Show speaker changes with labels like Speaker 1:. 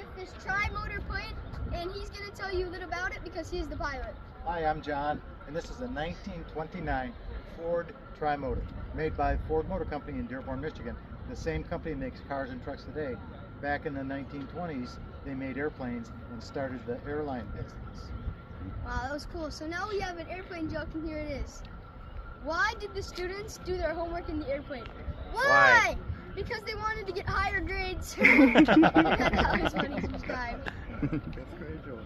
Speaker 1: with this tri-motor plane, and he's going to tell you a little about it because he's the pilot.
Speaker 2: Hi, I'm John, and this is a 1929 Ford Tri-Motor made by Ford Motor Company in Dearborn, Michigan. The same company makes cars and trucks today. Back in the 1920s, they made airplanes and started the airline business.
Speaker 1: Wow, that was cool. So now we have an airplane joke, and here it is. Why did the students do their homework in the airplane? Why? Because they wanted to get higher grades. That was what he described.
Speaker 2: That's great joke.